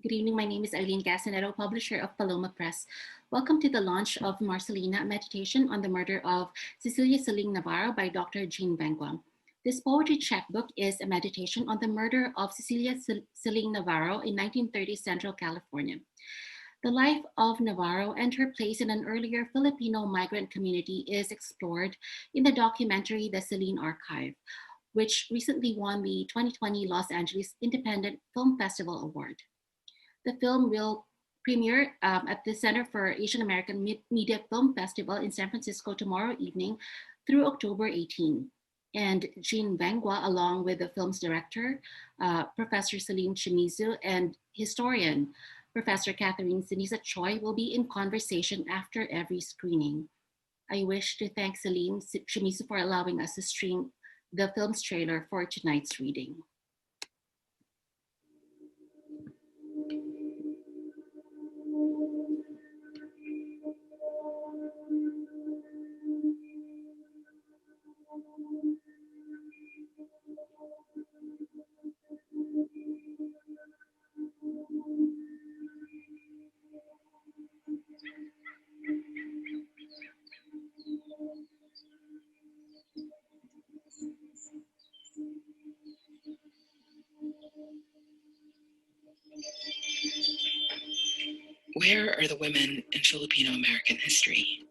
Good evening. My name is Eileen Casanero, publisher of Paloma Press. Welcome to the launch of Marcelina, a meditation on the murder of Cecilia Navarro by Dr. Jean Vengua. This poetry chapbook is a meditation on the murder of Cecilia Navarro in 1930s Central California. The life of Navarro and her place in an earlier Filipino migrant community is explored in the documentary The Celine Archive, which recently won the 2020 Los Angeles Independent Film Festival Award. The film will premiere at the Center for Asian American Media Film Festival in San Francisco tomorrow evening through October 18. And Jean Vengua, along with the film's director, Professor Celine Shimizu, and historian, Professor Catherine Ceniza Choy, will be in conversation after every screening. I wish to thank Celine Shimizu for allowing us to stream the film's trailer for tonight's reading. Where are the women in Filipino American history?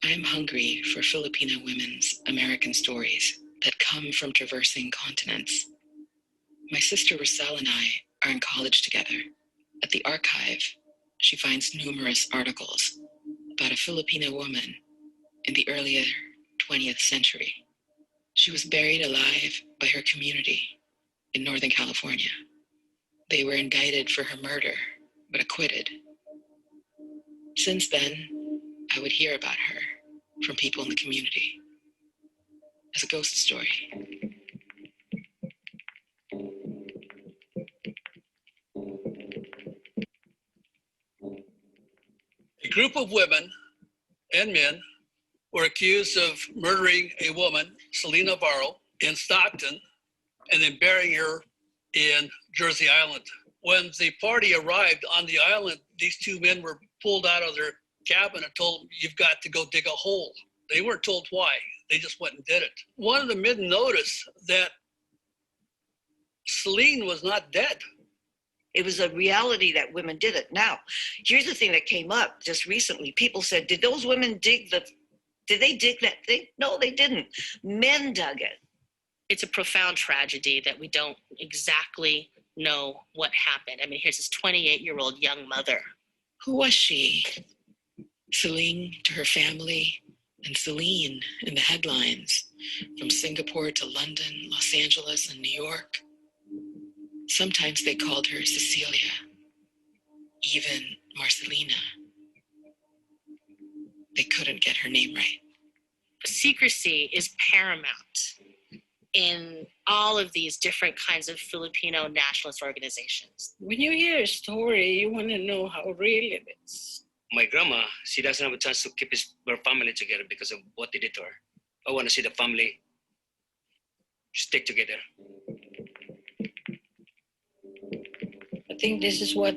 I'm hungry for Filipino women's American stories that come from traversing continents. My sister Roselle and I are in college together. At the archive, she finds numerous articles about a Filipino woman in the earlier 20th century. She was buried alive by her community in Northern California. They were indicted for her murder, but acquitted. Since then, I would hear about her from people in the community as a ghost story. A group of women and men were accused of murdering a woman, Celine Navarro, in Stockton, and then burying her in Jersey Island. When the party arrived on the island, these two men were pulled out of their cabin and told them, "You've got to go dig a hole." They weren't told why. They just went and did it. One of the men noticed that Celine was not dead. It was a reality that women did it. Now, here's the thing that came up just recently. People said, did those women did they dig that thing? No, they didn't. Men dug it. It's a profound tragedy that we don't exactly know what happened. I mean, here's this 28-year-old young mother. Who was she? Celine to her family, and Celine in the headlines, from Singapore to London, Los Angeles, and New York. Sometimes they called her Cecilia, even Marcelina. They couldn't get her name right. Secrecy is paramount in all of these different kinds of Filipino nationalist organizations. When you hear a story, you want to know how real it is. My grandma, she doesn't have a chance to keep her family together because of what they did to her. I want to see the family stick together. I think this is what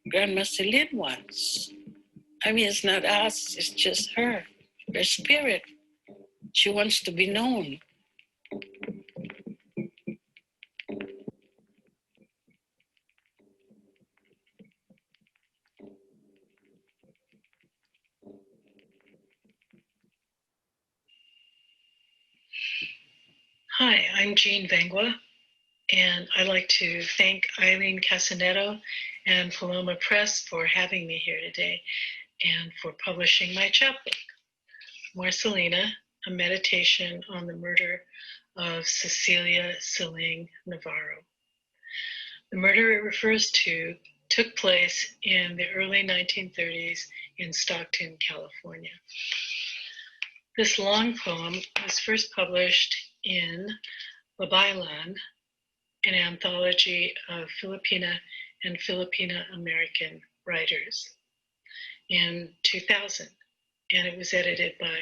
Grandma Celine wants. I mean, it's not us, it's just her spirit. She wants to be known. Hi, I'm Jean Vengua, and I'd like to thank Eileen Casanero and Paloma Press for having me here today and for publishing my chapbook, Marcelina, a meditation on the murder of Cecilia Navarro. The murder it refers to took place in the early 1930s in Stockton, California. This long poem was first published in Babaylan, an anthology of Filipina and Filipino American writers, in 2000, and it was edited by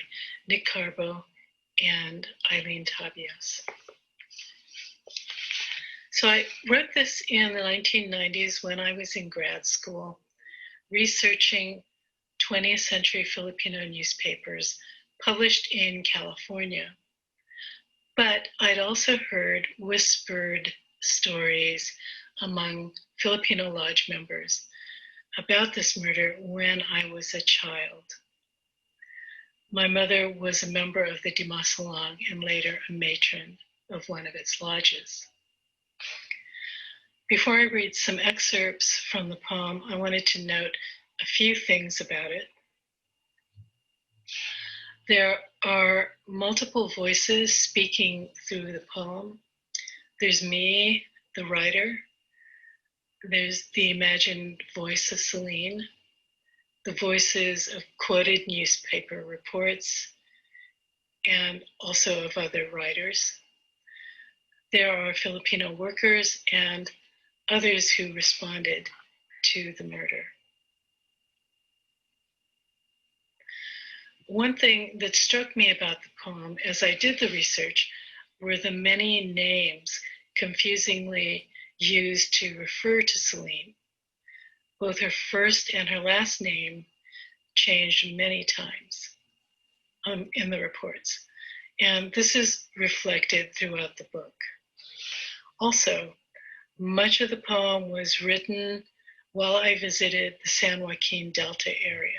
Nick Carbo and Eileen Tabias. So I wrote this in the 1990s when I was in grad school, researching 20th century Filipino newspapers published in California. But I'd also heard whispered stories among Filipino lodge members about this murder when I was a child. My mother was a member of the Dimasalang and later a matron of one of its lodges. Before I read some excerpts from the poem, I wanted to note a few things about it. There are multiple voices speaking through the poem. There's me, the writer. There's the imagined voice of Celine, the voices of quoted newspaper reports, and also of other writers. There are Filipino workers and others who responded to the murder. One thing that struck me about the poem as I did the research were the many names confusingly used to refer to Celine. Both her first and her last name changed many times in the reports, and this is reflected throughout the book. Also, much of the poem was written while I visited the San Joaquin Delta area.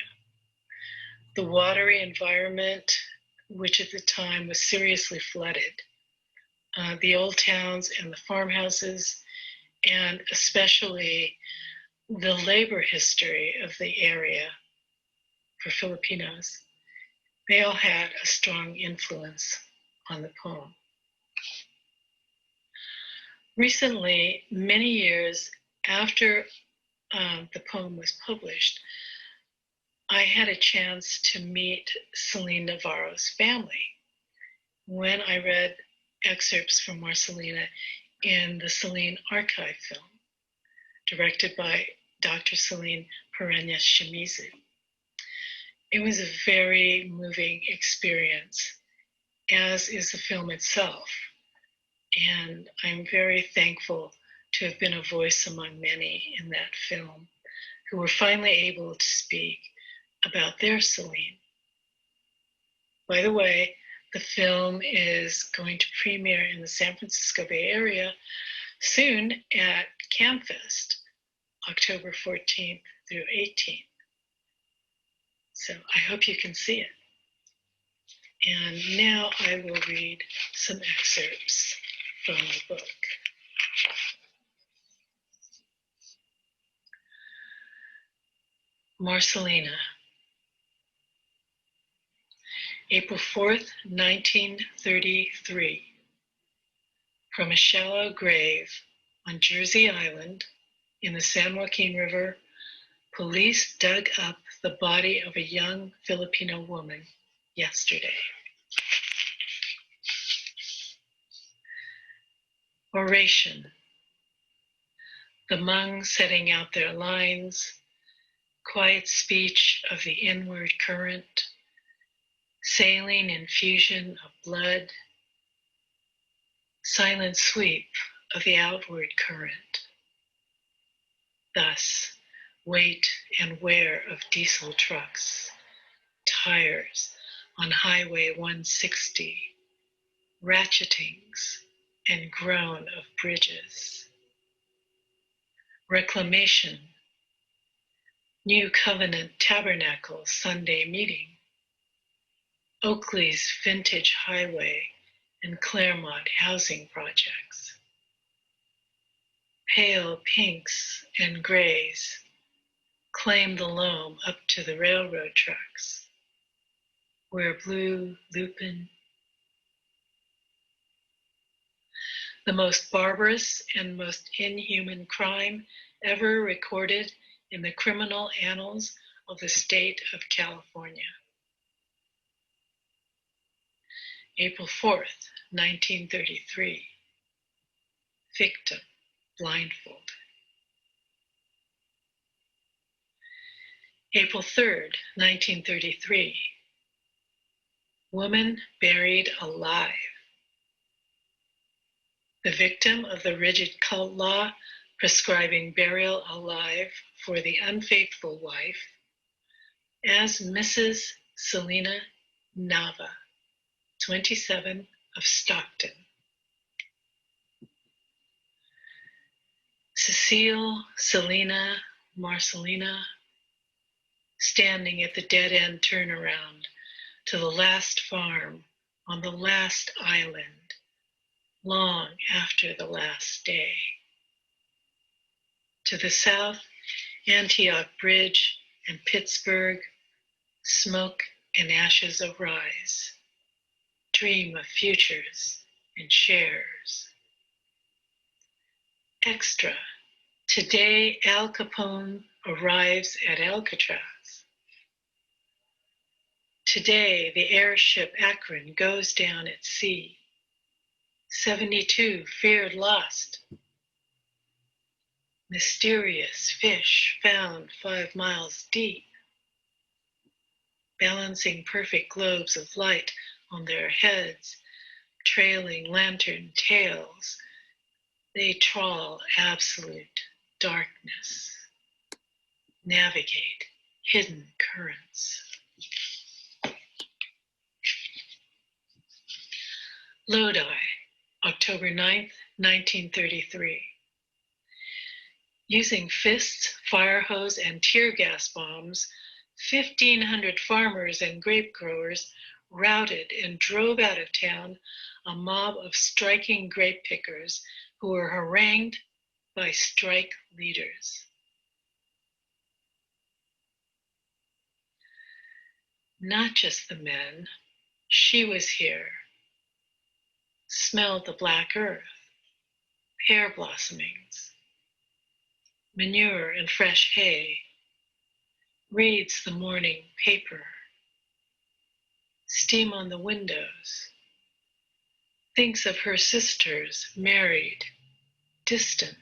The watery environment, which at the time was seriously flooded, the old towns and the farmhouses, and especially the labor history of the area for Filipinos, they all had a strong influence on the poem. Recently, many years after the poem was published, I had a chance to meet Celine Navarro's family when I read excerpts from Marcelina in the Celine Archive film, directed by Dr. Celine Shimizu. It was a very moving experience, as is the film itself. And I'm very thankful to have been a voice among many in that film who were finally able to speak about their Celine. By the way, the film is going to premiere in the San Francisco Bay Area soon at CAAMFest, October 14th through 18th. So I hope you can see it. And now I will read some excerpts from the book. Marcelina, April 4th, 1933. From a shallow grave on Jersey Island in the San Joaquin River, police dug up the body of a young Filipino woman yesterday. Oration. The Hmong setting out their lines, quiet speech of the inward current, saline infusion of blood, silent sweep of the outward current. Thus, weight and wear of diesel trucks, tires on Highway 160, ratchetings and groan of bridges. Reclamation, New Covenant Tabernacle Sunday meeting, Oakley's Vintage Highway and Claremont housing projects. Pale pinks and grays claim the loam up to the railroad tracks, where blue lupin. The most barbarous and most inhuman crime ever recorded in the criminal annals of the state of California. April 4th, 1933. Victim blindfolded. April 3rd, 1933. Woman buried alive. the victim of the rigid cult law prescribing burial alive for the unfaithful wife, as Mrs. Celine Nava, 27, of Stockton. Selina, Marcelina, standing at the dead-end turnaround to the last farm on the last island, long after the last day. To the south, Antioch Bridge and Pittsburgh, smoke and ashes arise. Dream of futures and shares. Extra. Today, Al Capone arrives at Alcatraz. Today, the airship Akron goes down at sea. 72 feared lost. Mysterious fish found 5 miles deep. Balancing perfect globes of light on their heads, trailing lantern tails, they trawl absolute darkness, navigate hidden currents. Lodi, October 9th, 1933. Using fists, fire hose, and tear gas bombs, 1,500 farmers and grape growers routed and drove out of town a mob of striking grape pickers who were harangued by strike leaders. Not just the men, she was here. Smelled the black earth, pear blossomings, manure and fresh hay, reads the morning paper, steam on the windows, thinks of her sisters married, distant,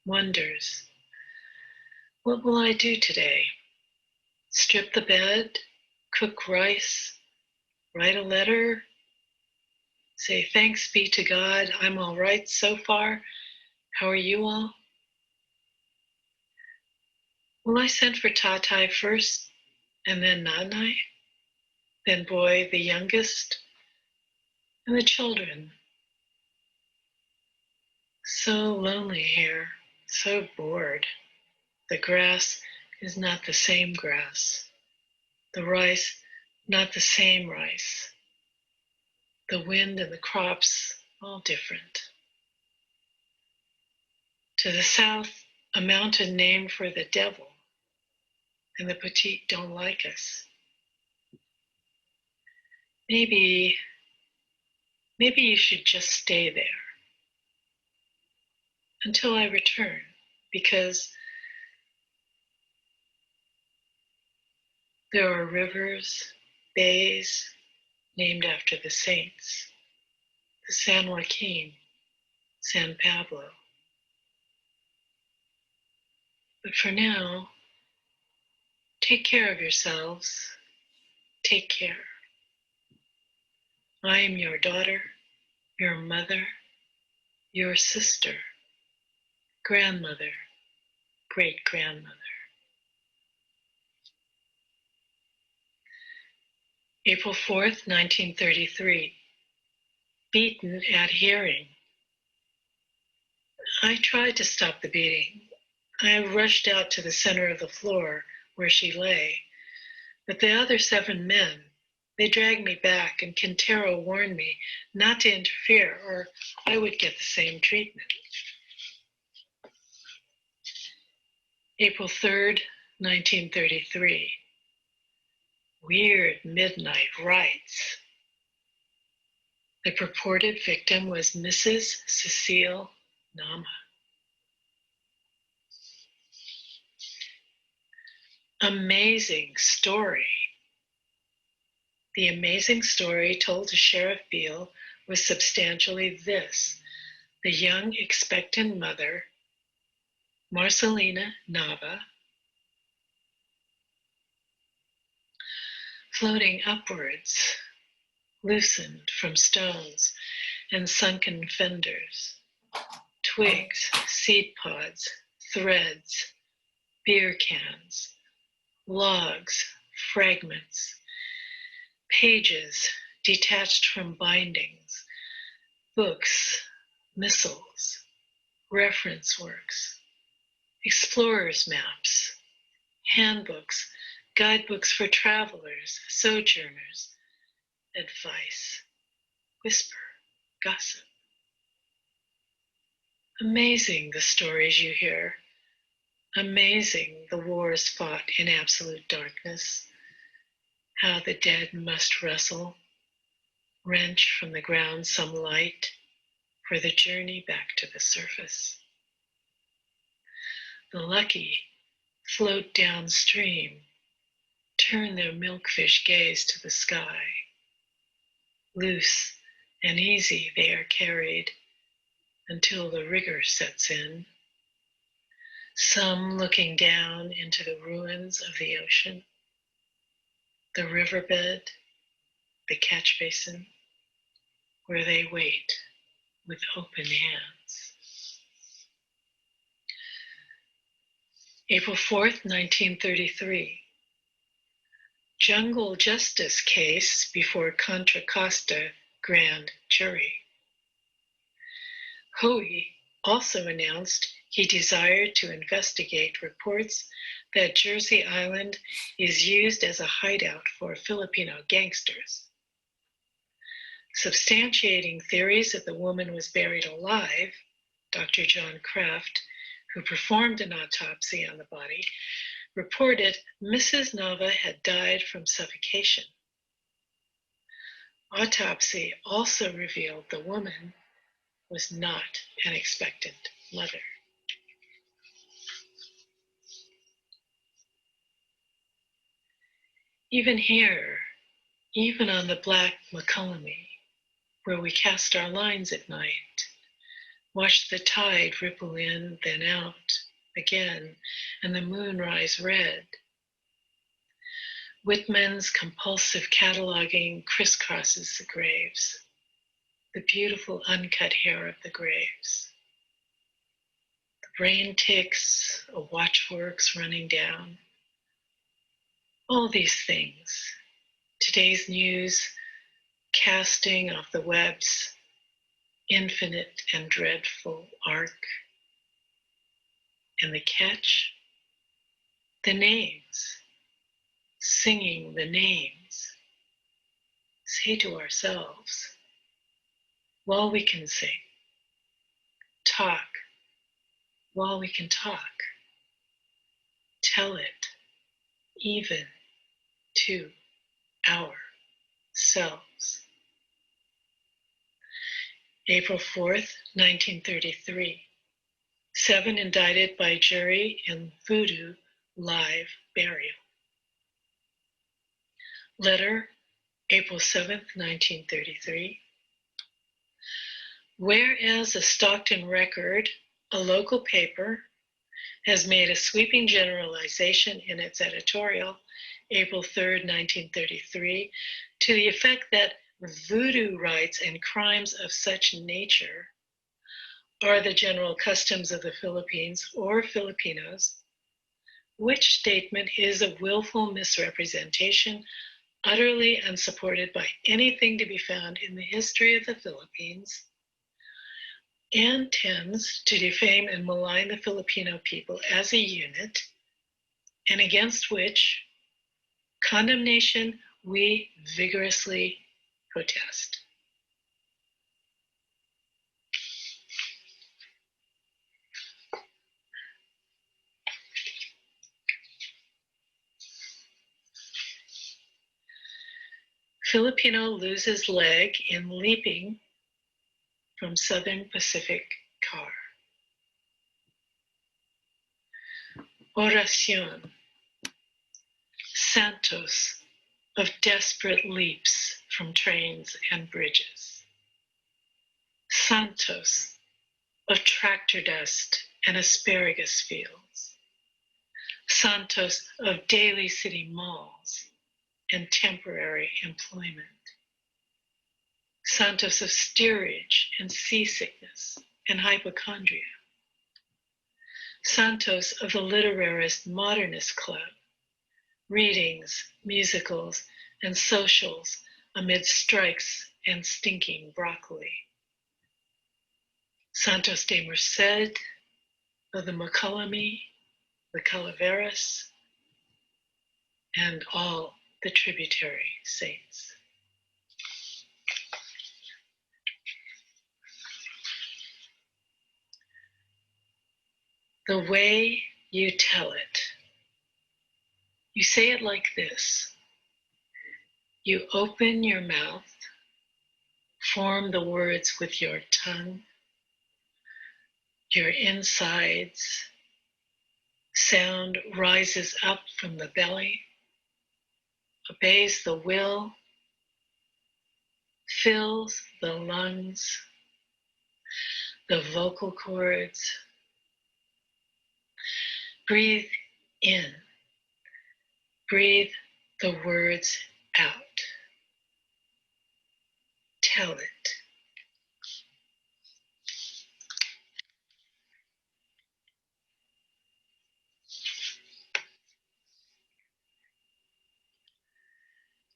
wonders, what will I do today? Strip the bed, cook rice, write a letter, say thanks be to God, I'm all right so far. How are you all? Will I send for Tatai first, and then Nanai, then Boy the youngest, and the children? So lonely here, so bored. The grass is not the same grass. The rice, not the same rice. The wind and the crops, all different. To the south, a mountain named for the devil, and the petite don't like us. Maybe you should just stay there until I return, because there are rivers, bays named after the saints, the San Joaquin, San Pablo. But for now, take care of yourselves. Take care. I am your daughter, your mother, your sister, grandmother, great-grandmother. April 4th, 1933. Beaten at hearing. I tried to stop the beating. I rushed out to the center of the floor where she lay. But the other 7 men, they dragged me back, and Quintero warned me not to interfere or I would get the same treatment. April 3rd, 1933. Weird midnight rites. The purported victim was Mrs. Cecilia Navarro. Amazing story. The amazing story told to Sheriff Beale was substantially this. The young expectant mother, Marcelina Nava, floating upwards, loosened from stones, and sunken fenders, twigs, seed pods, threads, beer cans, logs, fragments, pages detached from bindings, books, missiles, reference works, explorers' maps, handbooks, guidebooks for travelers, sojourners, advice, whisper, gossip. Amazing the stories you hear. Amazing the wars fought in absolute darkness. How the dead must wrestle, wrench from the ground some light for the journey back to the surface. The lucky float downstream, turn their milkfish gaze to the sky. Loose and easy they are carried until the rigor sets in. Some looking down into the ruins of the ocean, the riverbed, the catch basin, where they wait with open hands. April 4th, 1933. Jungle justice case before Contra Costa grand jury. Hoey also announced he desired to investigate reports that Jersey Island is used as a hideout for Filipino gangsters. Substantiating theories that the woman was buried alive, Dr. John Kraft, who performed an autopsy on the body, reported Mrs. Nava had died from suffocation. Autopsy also revealed the woman was not an expectant mother. Even here, even on the black McCullamy, where we cast our lines at night, watch the tide ripple in, then out again, and the moon rise red. Whitman's compulsive cataloging crisscrosses the graves, the beautiful uncut hair of the graves. The brain ticks, a watchworks running down. All these things, today's news, casting off the web's infinite and dreadful arc. And the catch, the names, singing the names. Say to ourselves, while we can sing, talk while we can talk, tell it even to ourselves. April 4th, 1933. 7 indicted by jury in Voodoo live burial. Letter, April 7th, 1933. Whereas a Stockton Record, a local paper, has made a sweeping generalization in its editorial, April 3rd, 1933, to the effect that voodoo rites and crimes of such nature are the general customs of the Philippines or Filipinos, which statement is a willful misrepresentation, utterly unsupported by anything to be found in the history of the Philippines, and tends to defame and malign the Filipino people as a unit, and against which condemnation we vigorously protest. Filipino loses leg in leaping from Southern Pacific car. Oracion, Santos of desperate leaps from trains and bridges. Santos of tractor dust and asparagus fields. Santos of daily city malls and temporary employment. Santos of steerage and seasickness and hypochondria. Santos of the Literarist Modernist Club, readings, musicals, and socials amid strikes and stinking broccoli. Santos de Merced of the McCullamy, the Calaveras, and all the tributary saints. The way you tell it. You say it like this. You open your mouth, form the words with your tongue, your insides, sound rises up from the belly, obeys the will, fills the lungs, the vocal cords. Breathe in. Breathe the words out. Tell it.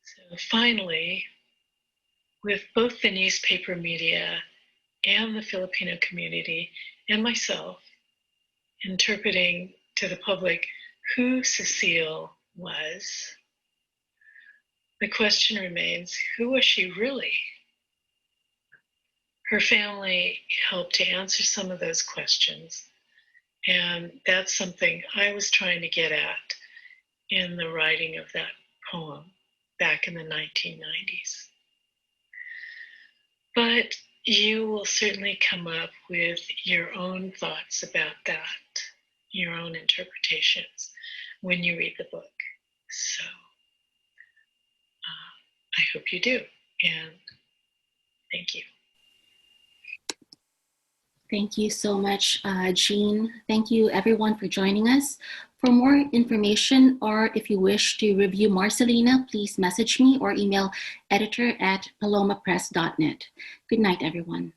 So finally, with both the newspaper media and the Filipino community and myself interpreting to the public who Cecile was, the question remains, who was she really? Her family helped to answer some of those questions, and that's something I was trying to get at in the writing of that poem back in the 1990s. But you will certainly come up with your own thoughts about that, your own interpretations when you read the book. So I hope you do, and thank you. Thank you so much, Jean. Thank you everyone for joining us. For more information, or if you wish to review Marcelina, please message me or email editor@palomapress.net. Good night, everyone.